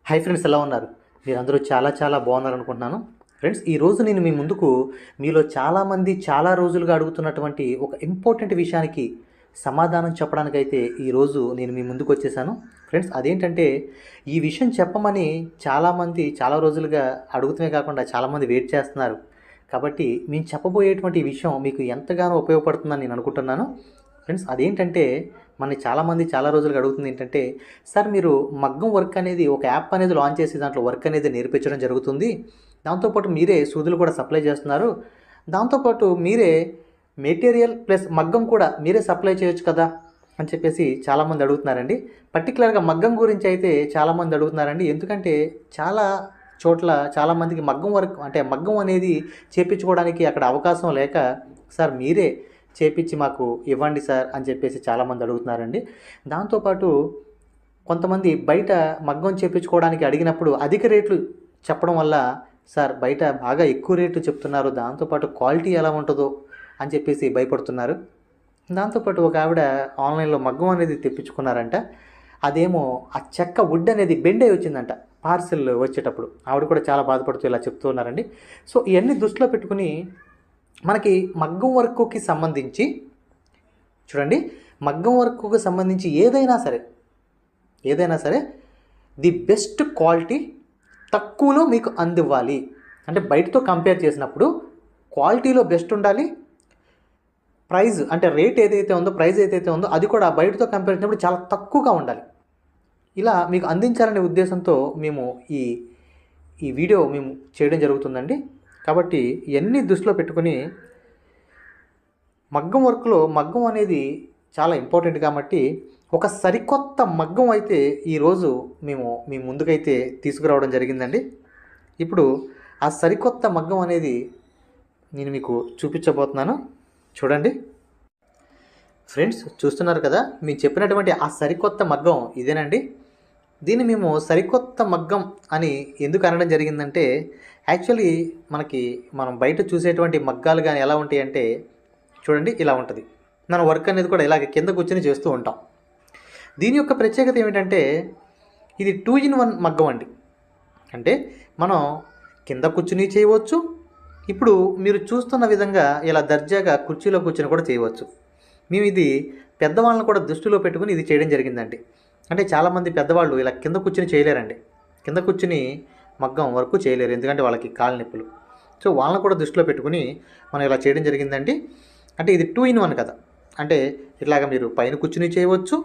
Hi friends, ఎలా ఉన్నారు? మీరందరూ చాలా చాలా బాగున్నారు అనుకుంటున్నాను. ఫ్రెండ్స్, ఈరోజు నేను మీ ముందుకు మీలో చాలామంది చాలా రోజులుగా అడుగుతున్నటువంటి ఒక ఇంపార్టెంట్ విషయానికి సమాధానం చెప్పడానికైతే ఈరోజు నేను మీ ముందుకు వచ్చేసాను. ఫ్రెండ్స్, అదేంటంటే ఈ విషయం చెప్పమని చాలామంది చాలా రోజులుగా అడుగుతూనే కాకుండా చాలామంది వెయిట్ చేస్తున్నారు. కాబట్టి మేము చెప్పబోయేటువంటి విషయం మీకు ఎంతగానో ఉపయోగపడుతుందని నేను అనుకుంటున్నాను. ఫ్రెండ్స్, అదేంటంటే మనని చాలామంది చాలా రోజులుగా అడుగుతుంది ఏంటంటే, సార్ మీరు మగ్గం వర్క్ అనేది ఒక యాప్ అనేది లాంచ్ చేసి దాంట్లో వర్క్ అనేది నేర్పించడం జరుగుతుంది. దాంతోపాటు మీరే సూదులు కూడా సప్లై చేస్తున్నారు. దాంతోపాటు మీరే మెటీరియల్ ప్లస్ మగ్గం కూడా మీరే సప్లై చేయొచ్చు కదా అని చెప్పేసి చాలామంది అడుగుతున్నారండి. పర్టికులర్గా మగ్గం గురించి అయితే చాలామంది అడుగుతున్నారండి. ఎందుకంటే చాలా చోట్ల చాలామందికి మగ్గం వర్క్ అంటే మగ్గం అనేది చేపించుకోవడానికి అక్కడ అవకాశం లేక, సార్ మీరే చేపించి మాకు ఇవ్వండి సార్ అని చెప్పేసి చాలామంది అడుగుతున్నారండి. దాంతోపాటు కొంతమంది బయట మగ్గం చేపించుకోవడానికి అడిగినప్పుడు అధిక రేట్లు చెప్పడం వల్ల, సార్ బయట బాగా ఎక్కువ రేట్లు చెప్తున్నారు, దాంతోపాటు క్వాలిటీ ఎలా ఉంటుందో అని చెప్పేసి భయపడుతున్నారు. దాంతోపాటు ఒక ఆవిడ ఆన్లైన్లో మగ్గం అనేది తెప్పించుకున్నారంట. అదేమో ఆ చెక్క వుడ్ అనేది బెండ్ అయి వచ్చిందంట పార్సిల్ వచ్చేటప్పుడు. ఆవిడ కూడా చాలా బాధపడుతూ ఇలా చెప్తూ ఉన్నారండి. సో ఇవన్నీ దృష్టిలో పెట్టుకుని మనకి మగ్గం వర్క్కి సంబంధించి చూడండి, మగ్గం వర్క్కి సంబంధించి ఏదైనా సరే ది బెస్ట్ క్వాలిటీ తక్కువలో మీకు అందివ్వాలి. అంటే బయటతో కంపేర్ చేసినప్పుడు క్వాలిటీలో బెస్ట్ ఉండాలి. ప్రైస్ అంటే రేట్ ఏదైతే ఉందో, ప్రైస్ ఏదైతే ఉందో అది కూడా బయటతో కంపేర్ చేసినప్పుడు చాలా తక్కువగా ఉండాలి. ఇలా మీకు అందించాలనే ఉద్దేశంతో మేము ఈ ఈ వీడియో మేము చేయడం జరుగుతుందండి. కాబట్టి ఇవన్నీ దృష్టిలో పెట్టుకుని మగ్గం వర్క్లో మగ్గం అనేది చాలా ఇంపార్టెంట్ కాబట్టి ఒక సరికొత్త మగ్గం అయితే ఈరోజు మేము మీ ముందుకైతే తీసుకురావడం జరిగిందండి. ఇప్పుడు ఆ సరికొత్త మగ్గం అనేది నేను మీకు చూపించబోతున్నాను. చూడండి ఫ్రెండ్స్, చూస్తున్నారు కదా, మేము చెప్పినటువంటి ఆ సరికొత్త మగ్గం ఇదేనండి. దీన్ని మేము సరికొత్త మగ్గం అని ఎందుకు అనడం జరిగిందంటే, యాక్చువల్లీ మనం బయట చూసేటువంటి మగ్గాలు కానీ ఎలా ఉంటాయి అంటే, చూడండి ఇలా ఉంటుంది. మన వర్క్ అనేది కూడా ఇలాగ కింద కూర్చొని చేస్తూ ఉంటాం. దీని యొక్క ప్రత్యేకత ఏమిటంటే, ఇది 2-in-1 మగ్గం అండి. అంటే మనం కింద కూర్చుని చేయవచ్చు. ఇప్పుడు మీరు చూస్తున్న విధంగా ఇలా దర్జాగా కుర్చీలో కూర్చొని కూడా చేయవచ్చు. మేము ఇది పెద్దవాళ్ళని కూడా దృష్టిలో పెట్టుకుని ఇది చేయడం జరిగిందండి. అంటే చాలామంది పెద్దవాళ్ళు ఇలా కింద కూర్చుని చేయలేరండి. కింద కూర్చుని మగ్గం వర్క్ చేయలేరు, ఎందుకంటే వాళ్ళకి కాళ్ళ నొప్పులు. సో వాళ్ళని కూడా దృష్టిలో పెట్టుకుని మనం ఇలా చేయడం జరిగిందండి. అంటే ఇది 2-in-1 కదా. అంటే ఇట్లాగా మీరు పైన కూర్చుని చేయవచ్చు,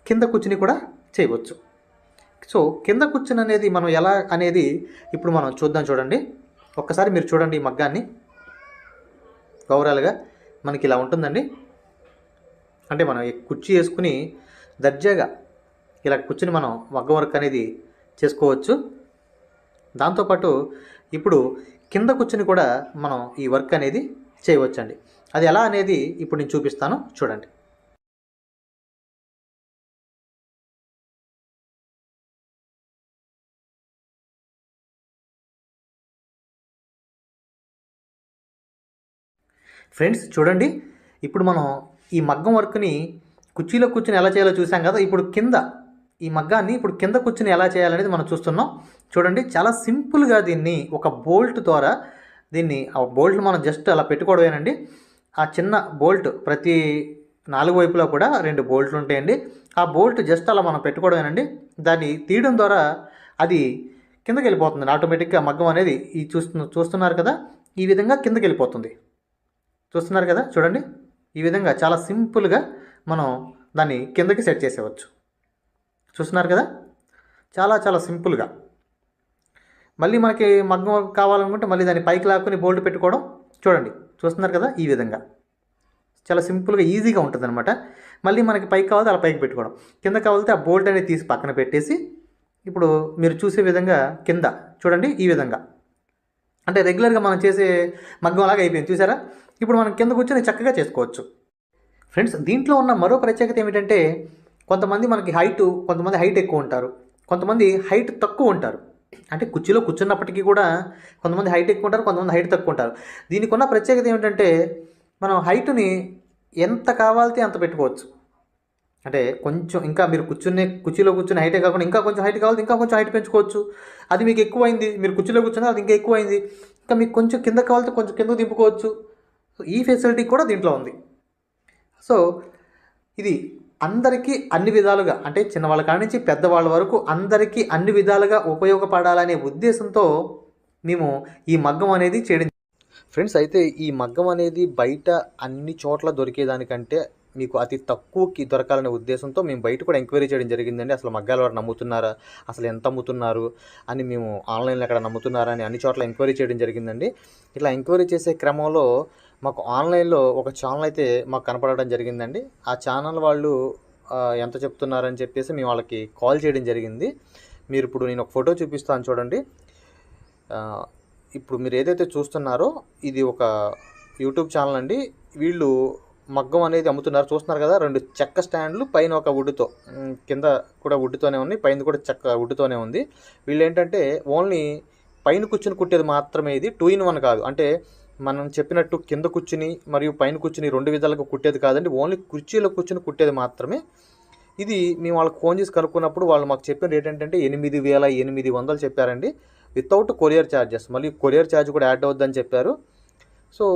కింద కూర్చుని కూడా చేయవచ్చు. సో కింద కూర్చుని అనేది మనం ఎలా అనేది ఇప్పుడు మనం చూద్దాం. చూడండి ఒక్కసారి మీరు చూడండి, ఈ మగ్గాన్ని ఓవరాల్గా మనకి ఇలా ఉంటుందండి. అంటే మనం ఈ కుర్చీ వేసుకుని దర్జాగా ఇలా కూర్చుని మనం మగ్గం వర్క్ అనేది చేసుకోవచ్చు. దాంతోపాటు ఇప్పుడు కింద కూర్చుని కూడా మనం ఈ వర్క్ అనేది చేయవచ్చండి. అది ఎలా అనేది ఇప్పుడు నేను చూపిస్తాను, చూడండి. ఫ్రెండ్స్ చూడండి, ఇప్పుడు మనం ఈ మగ్గం వర్క్ని కుర్చీలో కూర్చుని ఎలా చేయాలో చూసాం కదా. ఇప్పుడు ఈ మగ్గాన్ని ఇప్పుడు కింద కూర్చుని ఎలా చేయాలనేది మనం చూస్తున్నాం. చూడండి, చాలా సింపుల్గా దీన్ని ఒక బోల్ట్ ద్వారా ఆ బోల్ట్ మనం జస్ట్ అలా పెట్టుకోవడమేనండి. ఆ చిన్న బోల్ట్ ప్రతి 4 వైపులా కూడా 2 బోల్ట్లు ఉంటాయండి. ఆ బోల్ట్ జస్ట్ అలా మనం పెట్టుకోవడమేనండి. దాన్ని తీయడం ద్వారా అది కిందకి వెళ్ళిపోతుంది ఆటోమేటిక్గా. మగ్గం అనేది చూస్తున్నారు కదా, ఈ విధంగా కిందకి వెళ్ళిపోతుంది. చూస్తున్నారు కదా, చూడండి ఈ విధంగా చాలా సింపుల్గా మనం దాన్ని కిందకి సెట్ చేసేవచ్చు. చూస్తున్నారు కదా, చాలా చాలా సింపుల్గా. మళ్ళీ మనకి మగ్గం కావాలనుకుంటే మళ్ళీ దాన్ని పైకి లాక్కుని బోల్ట్ పెట్టుకోవడం. చూడండి, చూస్తున్నారు కదా, ఈ విధంగా చాలా సింపుల్గా ఈజీగా ఉంటుంది అనమాట. మళ్ళీ మనకి పైకి కావాలంటే అలా పైకి పెట్టుకోవడం, కింద కావాలంటే ఆ బోల్ట్ అనేది తీసి పక్కన పెట్టేసి, ఇప్పుడు మీరు చూసే విధంగా కింద చూడండి ఈ విధంగా. అంటే రెగ్యులర్గా మనం చేసే మగ్గం లాగా అయిపోయింది, చూసారా. ఇప్పుడు మనం కింద కూర్చొని చక్కగా చేసుకోవచ్చు. ఫ్రెండ్స్, దీంట్లో ఉన్న మరో ప్రత్యేకత ఏమిటంటే, కొంతమంది కొంతమంది హైట్ ఎక్కువ ఉంటారు, కొంతమంది హైట్ తక్కువ ఉంటారు. అంటే కుర్చీలో కూర్చున్నప్పటికీ కూడా కొంతమంది హైట్ ఎక్కువ ఉంటారు, కొంతమంది హైట్ తక్కువ ఉంటారు. దీనికి ఉన్న ప్రత్యేకత ఏమిటంటే, మనం హైట్ని ఎంత కావాలితే అంత పెట్టుకోవచ్చు. అంటే కొంచెం ఇంకా మీరు కుర్చీలో కూర్చునే హైటే కాకుండా ఇంకా కొంచెం హైట్ కావాలి, ఇంకా కొంచెం హైట్ పెంచుకోవచ్చు. అది మీకు ఎక్కువైంది, మీరు కుర్చీలో కూర్చున్నా అది ఇంకా ఎక్కువైంది, ఇంకా మీకు కొంచెం కింద కావాలితే కొంచెం కిందకు దింపుకోవచ్చు. సో ఈ ఫెసిలిటీ కూడా దీంట్లో ఉంది. సో ఇది అందరికీ అన్ని విధాలుగా, అంటే చిన్నవాళ్ళ కాడి నుంచి పెద్దవాళ్ళ వరకు అందరికీ అన్ని విధాలుగా ఉపయోగపడాలనే ఉద్దేశంతో మేము ఈ మగ్గం అనేది చేయడం. ఫ్రెండ్స్, అయితే ఈ మగ్గం అనేది బయట అన్ని చోట్ల దొరికేదానికంటే మీకు అతి తక్కువకి దొరకాలనే ఉద్దేశంతో మేము బయట కూడా ఎంక్వైరీ చేయడం జరిగిందండి. అసలు మగ్గాలు వారు నమ్ముతున్నారా, అసలు ఎంత అమ్ముతున్నారు అని, మేము ఆన్లైన్లో ఎక్కడ నమ్ముతున్నారా అని అన్ని చోట్ల ఎంక్వైరీ చేయడం జరిగిందండి. ఇట్లా ఎంక్వైరీ చేసే క్రమంలో మాకు ఆన్లైన్లో ఒక ఛానల్ అయితే మాకు కనపడడం జరిగిందండి. ఆ ఛానల్ వాళ్ళు ఎంత చెప్తున్నారని చెప్పేసి మేము వాళ్ళకి కాల్ చేయడం జరిగింది. మీరు ఇప్పుడు నేను ఒక ఫోటో చూపిస్తాను చూడండి. ఇప్పుడు మీరు ఏదైతే చూస్తున్నారో ఇది ఒక యూట్యూబ్ ఛానల్ అండి. వీళ్ళు మగ్గం అనేది అమ్ముతున్నారు, చూస్తున్నారు కదా. 2 చెక్క స్టాండ్లు, పైన ఒక వుడ్తో, కింద కూడా వుడ్తోనే ఉంది, పైన కూడా చెక్క వుడ్తోనే ఉంది. వీళ్ళు ఏంటంటే ఓన్లీ పైన కూర్చుని కుట్టేది మాత్రమే, ఇది 2 in 1 కాదు. అంటే మనం చెప్పినట్టు కింద కూర్చుని మరియు పైన కూర్చుని 2 విధాలుగా కుట్టేది కాదండి, ఓన్లీ కుర్చీలో కూర్చుని కుట్టేది మాత్రమే. ఇది మేము వాళ్ళకి ఫోన్ చేసి కనుక్కున్నప్పుడు వాళ్ళు మాకు చెప్పిన రేట్ ఏంటంటే 8,800 చెప్పారండి, వితౌట్ కొరియర్ ఛార్జెస్. మళ్ళీ కొరియర్ ఛార్జ్ కూడా యాడ్ అవుద్దని చెప్పారు. సో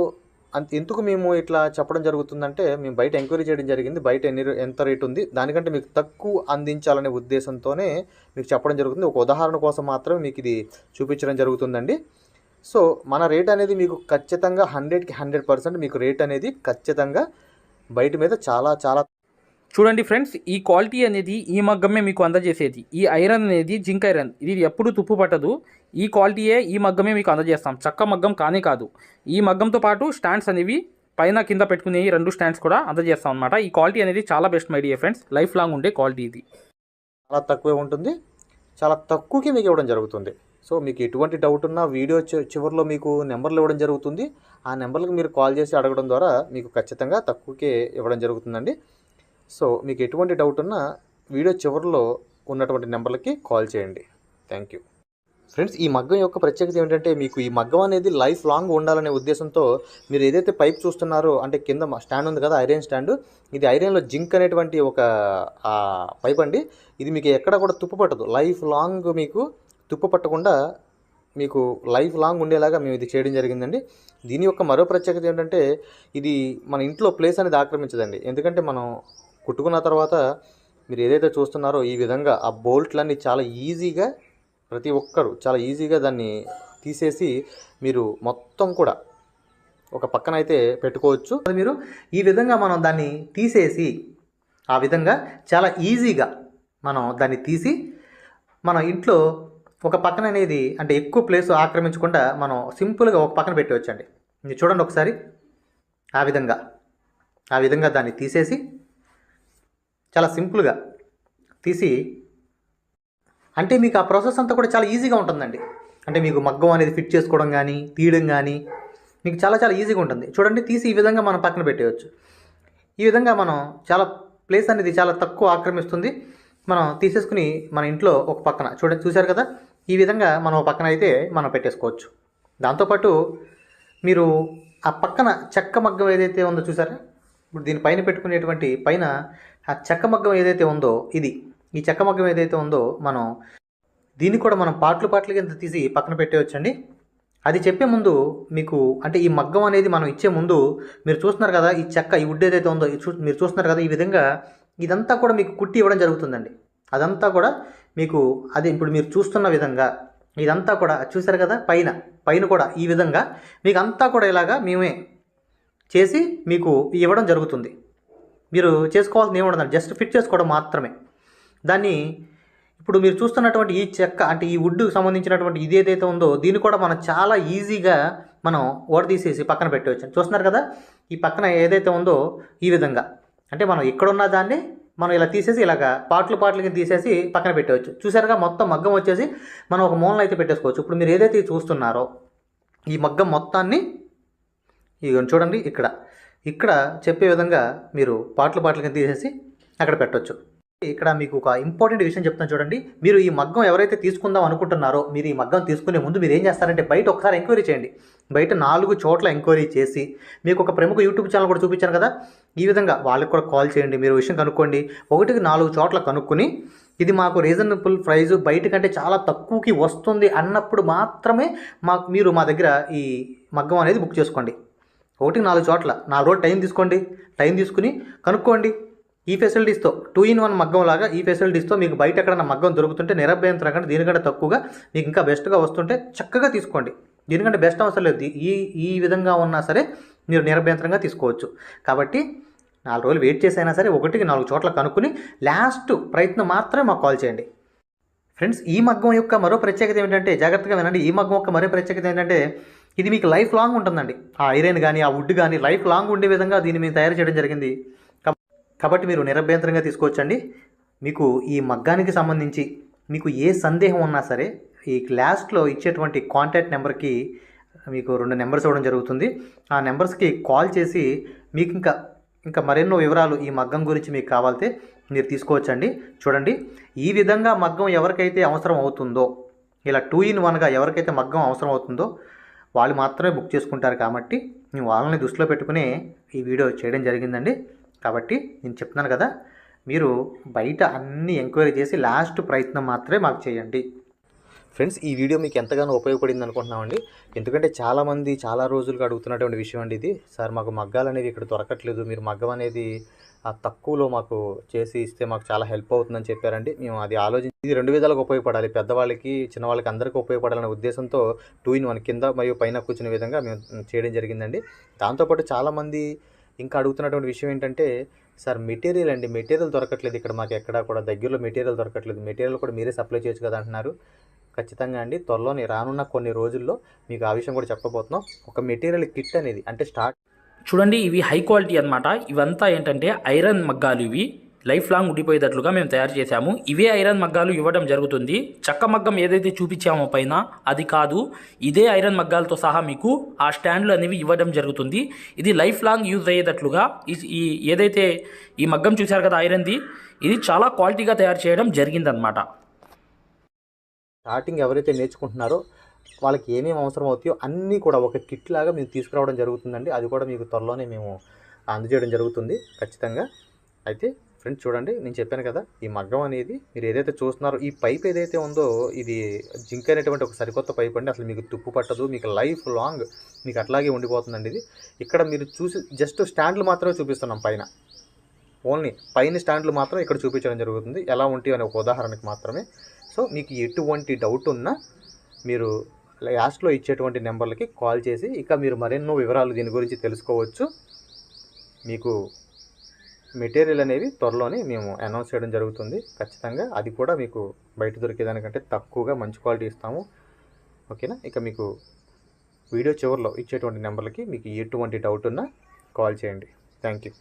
ఎందుకు మేము ఇట్లా చెప్పడం జరుగుతుందంటే, మేము బయట ఎంక్వైరీ చేయడం జరిగింది, బయట ఎంత రేట్ ఉంది, దానికంటే మీకు తక్కువ అందించాలనే ఉద్దేశంతోనే మీకు చెప్పడం జరుగుతుంది. ఒక ఉదాహరణ కోసం మాత్రమే మీకు ఇది చూపించడం జరుగుతుందండి. సో మన రేట్ అనేది మీకు ఖచ్చితంగా 100కి 100% మీకు రేట్ అనేది ఖచ్చితంగా బయట మీద చాలా చాలా. చూడండి ఫ్రెండ్స్, ఈ క్వాలిటీ అనేది ఈ మగ్గమే మీకు అందజేసేది. ఈ ఐరన్ అనేది జింక్ ఐరన్, ఇది ఎప్పుడు తుప్పు పట్టదు. ఈ క్వాలిటీయే ఈ మగ్గమే మీకు అందజేస్తాం, చక్క మగ్గం కానే కాదు. ఈ మగ్గంతో పాటు స్టాండ్స్ అనేవి పైన కింద పెట్టుకునే 2 స్టాండ్స్ కూడా అందజేస్తాం అనమాట. ఈ క్వాలిటీ అనేది చాలా best my dear friends, life long ఉండే క్వాలిటీ ఇది. చాలా తక్కువే ఉంటుంది, చాలా తక్కువకి మీకు ఇవ్వడం జరుగుతుంది. సో మీకు ఎటువంటి డౌట్ ఉన్నా వీడియో చివరిలో మీకు నెంబర్లు ఇవ్వడం జరుగుతుంది. ఆ నెంబర్లకు మీరు కాల్ చేసి అడగడం ద్వారా మీకు ఖచ్చితంగా తక్కువకే ఇవ్వడం జరుగుతుందండి. సో మీకు ఎటువంటి డౌట్ ఉన్నా వీడియో చివరిలో ఉన్నటువంటి నెంబర్లకి కాల్ చేయండి. Thank you. ఫ్రెండ్స్, ఈ మగ్గం యొక్క ప్రత్యేకత ఏమిటంటే, మీకు ఈ మగ్గం అనేది లైఫ్ లాంగ్ ఉండాలనే ఉద్దేశంతో మీరు ఏదైతే పైప్ చూస్తున్నారో, అంటే కింద స్టాండ్ ఉంది కదా, ఐరన్ స్టాండ్, ఇది ఐరన్లో జింక్ అనేటువంటి ఒక పైప్ అండి. ఇది మీకు ఎక్కడ కూడా తుప్పు పట్టదు, లైఫ్ లాంగ్ మీకు తుప్పు పట్టకుండా మీకు లైఫ్ లాంగ్ ఉండేలాగా మేము ఇది చేయడం జరిగిందండి. దీని యొక్క మరో ప్రత్యేకత ఏంటంటే, ఇది మన ఇంట్లో ప్లేస్ అనేది ఆక్రమించదండి. ఎందుకంటే మనం కుట్టుకున్న తర్వాత మీరు ఏదైతే చూస్తున్నారో ఈ విధంగా ఆ బోల్ట్లన్నీ చాలా ఈజీగా, ప్రతి ఒక్కరు చాలా ఈజీగా దాన్ని తీసేసి మీరు మొత్తం కూడా ఒక పక్కన అయితే పెట్టుకోవచ్చు. మీరు ఈ విధంగా మనం దాన్ని తీసేసి ఆ విధంగా చాలా ఈజీగా మనం దాన్ని తీసి మన ఇంట్లో ఒక పక్కన అనేది, అంటే ఎక్కువ ప్లేస్ ఆక్రమించకుండా మనం సింపుల్గా ఒక పక్కన పెట్టవచ్చండి. మీరు చూడండి ఒకసారి, ఆ విధంగా దాన్ని తీసేసి చాలా సింపుల్గా తీసి, అంటే మీకు ఆ ప్రాసెస్ అంతా కూడా చాలా ఈజీగా ఉంటుందండి. అంటే మీకు మగ్గం అనేది ఫిట్ చేసుకోవడం కానీ తీయడం కానీ మీకు చాలా చాలా ఈజీగా ఉంటుంది. చూడండి, తీసి ఈ విధంగా మనం పక్కన పెట్టేయచ్చు. ఈ విధంగా మనం చాలా ప్లేస్ అనేది చాలా తక్కువ ఆక్రమిస్తుంది. మనం తీసేసుకుని మన ఇంట్లో ఒక పక్కన చూశారు కదా, ఈ విధంగా మనం ఒక పక్కన అయితే మనం పెట్టేసుకోవచ్చు. దాంతోపాటు మీరు ఆ పక్కన చెక్క మగ్గం ఏదైతే ఉందో చూసారా, ఇప్పుడు దీనిపైన పెట్టుకునేటువంటి పైన ఆ చెక్క మగ్గం ఏదైతే ఉందో, ఈ చెక్క మగ్గం ఏదైతే ఉందో మనం దీన్ని కూడా మనం పార్ట్ల కింద తీసి పక్కన పెట్టేయచ్చండి. అది చెప్పే ముందు మీకు, అంటే ఈ మగ్గం అనేది మనం ఇచ్చే ముందు మీరు చూస్తున్నారు కదా, ఈ చెక్క ఈ వుడ్ ఏదైతే ఉందో మీరు చూస్తున్నారు కదా, ఈ విధంగా ఇదంతా కూడా మీకు కుట్టి ఇవ్వడం జరుగుతుందండి. అదంతా కూడా మీకు అది ఇప్పుడు మీరు చూస్తున్న విధంగా ఇదంతా కూడా చూసారు కదా, పైన కూడా ఈ విధంగా మీకు అంతా కూడా ఇలాగా మేమే చేసి మీకు ఇవ్వడం జరుగుతుంది. మీరు చేసుకోవాల్సింది ఏముండదండి, జస్ట్ ఫిట్ చేసుకోవడం మాత్రమే. దాన్ని ఇప్పుడు మీరు చూస్తున్నటువంటి ఈ చెక్క, అంటే ఈ వుడ్కి సంబంధించినటువంటి ఇది ఏదైతే ఉందో దీన్ని కూడా మనం చాలా ఈజీగా మనం ఓడదీసేసి పక్కన పెట్టవచ్చు. చూస్తున్నారు కదా, ఈ పక్కన ఏదైతే ఉందో ఈ విధంగా, అంటే మనం ఇక్కడున్న దాన్ని మనం ఇలా తీసేసి ఇలాగా పార్ట్లకి తీసేసి పక్కన పెట్టవచ్చు. చూసారుగా, మొత్తం మగ్గం వచ్చేసి మనం ఒక మూలన అయితే పెట్టేసుకోవచ్చు. ఇప్పుడు మీరు ఏదైతే చూస్తున్నారో ఈ మగ్గం మొత్తాన్ని చూడండి, ఇక్కడ చెప్పే విధంగా మీరు పార్ట్లకి తీసేసి అక్కడ పెట్టవచ్చు. ఇక్కడ మీకు ఒక ఇంపార్టెంట్ విషయం చెప్తాను చూడండి. మీరు ఈ మగ్గం ఎవరైతే తీసుకుందాం అనుకుంటున్నారో, మీరు ఈ మగ్గం తీసుకునే ముందు మీరు ఏం చేస్తారంటే బయట ఒకసారి ఎంక్వైరీ చేయండి. బయట 4 చోట్ల ఎంక్వైరీ చేసి, మీకు ఒక ప్రముఖ యూట్యూబ్ ఛానల్ కూడా చూపించాను కదా, ఈ విధంగా వాళ్ళకి కూడా కాల్ చేయండి. మీరు విషయం కనుక్కోండి. 1కి 4 చోట్ల కనుక్కొని ఇది మాకు రీజనబుల్ ప్రైస్ బయట కంటే చాలా తక్కువకి వస్తుంది అన్నప్పుడు మాత్రమే మీరు మా దగ్గర ఈ మగ్గం అనేది బుక్ చేసుకోండి. 1కి 4 చోట్ల 4 రోజులు టైం తీసుకోండి. టైం తీసుకుని కనుక్కోండి. ఈ ఫెసిలిటీస్తో 2-in-1 మగ్గం లాగా ఈ ఫెసిలిటీస్తో మీకు బయట ఎక్కడన్నా మగ్గం దొరుకుతుంటే నిరభ్యంతరం కంటే దీనికంటే తక్కువగా మీకు ఇంకా బెస్ట్గా వస్తుంటే చక్కగా తీసుకోండి. దీనికంటే బెస్ట్ అవసరం లేదు. ఈ విధంగా ఉన్నా సరే మీరు నిరభ్యంతరంగా తీసుకోవచ్చు. కాబట్టి 4 రోజులు వెయిట్ చేసైనా సరే 1కి 4 చోట్ల కనుక్కుని లాస్ట్ ప్రయత్నం మాత్రమే మాకు కాల్ చేయండి. ఫ్రెండ్స్, ఈ మగ్గం యొక్క మరో ప్రత్యేకత ఏమిటంటే, జాగ్రత్తగా వినండి, ఈ మగ్గం యొక్క మరో ప్రత్యేకత ఏంటంటే ఇది మీకు లైఫ్ లాంగ్ ఉంటుందండి. ఆ ఐరన్ కానీ ఆ వుడ్ కానీ లైఫ్ లాంగ్ ఉండే విధంగా దీన్ని మేము తయారు చేయడం జరిగింది. కాబట్టి మీరు నిరభ్యంతరంగా తీసుకోవచ్చండి. మీకు ఈ మగ్గానికి సంబంధించి మీకు ఏ సందేహం ఉన్నా సరే ఈ లాస్ట్లో ఇచ్చేటువంటి కాంటాక్ట్ నెంబర్కి మీకు 2 నెంబర్స్ ఇవ్వడం జరుగుతుంది. ఆ నెంబర్స్కి కాల్ చేసి మీకు ఇంకా మరెన్నో వివరాలు ఈ మగ్గం గురించి మీకు కావాలితే మీరు తీసుకోవచ్చండి. చూడండి, ఈ విధంగా మగ్గం ఎవరికైతే అవసరం అవుతుందో, ఇలా 2-in-1గా ఎవరికైతే మగ్గం అవసరం అవుతుందో వాళ్ళు మాత్రమే బుక్ చేసుకుంటారు. కాబట్టి మేము వాళ్ళని దృష్టిలో పెట్టుకుని ఈ వీడియో చేయడం జరిగిందండి. కాబట్టి నేను చెప్తున్నాను కదా, మీరు బయట అన్ని ఎంక్వైరీ చేసి లాస్ట్ ప్రయత్నం మాత్రమే మాకు చేయండి. ఫ్రెండ్స్, ఈ వీడియో మీకు ఎంతగానో ఉపయోగపడింది అనుకుంటున్నామండి. ఎందుకంటే చాలామంది చాలా రోజులుగా అడుగుతున్నటువంటి విషయం అండి ఇది. సార్, మాకు మగ్గాలు అనేవి ఇక్కడ దొరకట్లేదు, మీరు మగ్గం అనేది తక్కువలో మాకు చేసి ఇస్తే మాకు చాలా హెల్ప్ అవుతుందని చెప్పారండి. మేము అది ఆలోచించి ఇది 2 విధాలుగా ఉపయోగపడాలి, పెద్దవాళ్ళకి చిన్నవాళ్ళకి అందరికీ ఉపయోగపడాలనే ఉద్దేశంతో 2-in-1 కింద మరియు పైన కూర్చునే విధంగా మేము చేయడం జరిగిందండి. దాంతోపాటు చాలామంది ఇంకా అడుగుతున్నటువంటి విషయం ఏంటంటే, సార్ మెటీరియల్ దొరకట్లేదు ఇక్కడ, మాకు ఎక్కడా కూడా దగ్గరలో మెటీరియల్ దొరకట్లేదు, మెటీరియల్ కూడా మీరే సప్లై చేయొచ్చు కదా అంటున్నారు. ఖచ్చితంగా అండి, త్వరలోనే రానున్న కొన్ని రోజుల్లో మీకు ఆ విషయం కూడా చెప్పబోతున్నాం. ఒక మెటీరియల్ కిట్ అనేది అంటే చూడండి, ఇవి హై క్వాలిటీ అన్నమాట. ఇవంతా ఏంటంటే ఐరన్ మగ్గాలు. ఇవి లైఫ్ లాంగ్ ఉండిపోయేటట్లుగా మేము తయారు చేశాము. ఇవే ఐరన్ మగ్గాలు ఇవ్వడం జరుగుతుంది. చెక్క మగ్గం ఏదైతే చూపించామో పైన అది కాదు, ఇదే ఐరన్ మగ్గాలతో సహా మీకు ఆ స్టాండ్లు అనేవి ఇవ్వడం జరుగుతుంది. ఇది లైఫ్ లాంగ్ యూజ్ అయ్యేటట్లుగా ఈ ఏదైతే ఈ మగ్గం చూశారు కదా ఐరన్ది, ఇది చాలా క్వాలిటీగా తయారు చేయడం జరిగిందనమాట. స్టార్టింగ్ ఎవరైతే నేర్చుకుంటున్నారో వాళ్ళకి ఏమేమి అవసరం అవుతాయో అన్నీ కూడా ఒక కిట్ లాగా మేము తీసుకురావడం జరుగుతుందండి. అది కూడా మీకు త్వరలోనే మేము అందజేయడం జరుగుతుంది ఖచ్చితంగా. అయితే ఫ్రెండ్స్, చూడండి, నేను చెప్పాను కదా, ఈ మగ్గం అనేది మీరు ఏదైతే చూస్తున్నారో ఈ పైప్ ఏదైతే ఉందో ఇది జింక్ అనేటువంటి ఒక సరికొత్త పైప్ అండి. అసలు మీకు తుప్పు పట్టదు, మీకు లైఫ్ లాంగ్ మీకు అట్లాగే ఉండిపోతుందండి. ఇది ఇక్కడ మీరు చూసి జస్ట్ స్టాండ్లు మాత్రమే చూపిస్తున్నాం పైన, ఓన్లీ పైన స్టాండ్లు మాత్రం ఇక్కడ చూపించడం జరుగుతుంది ఎలా ఉంటాయి అనే ఒక ఉదాహరణకు మాత్రమే. సో మీకు ఎటువంటి డౌట్ ఉన్నా మీరు లాస్ట్లో ఇచ్చేటువంటి నెంబర్లకి కాల్ చేసి ఇక మీరు మరెన్నో వివరాలు దీని గురించి తెలుసుకోవచ్చు. మీకు మెటీరియల్ అనేవి త్వరలోనే మేము అనౌన్స్ చేయడం జరుగుతుంది ఖచ్చితంగా. అది కూడా మీకు బయట దొరికేదానికంటే తక్కువగా మంచి క్వాలిటీ ఇస్తాము. ఓకేనా? ఇక మీకు వీడియో చివరిలో ఇచ్చేటువంటి నెంబర్లకి మీకు ఎటువంటి డౌట్ ఉన్నా కాల్ చేయండి. Thank you.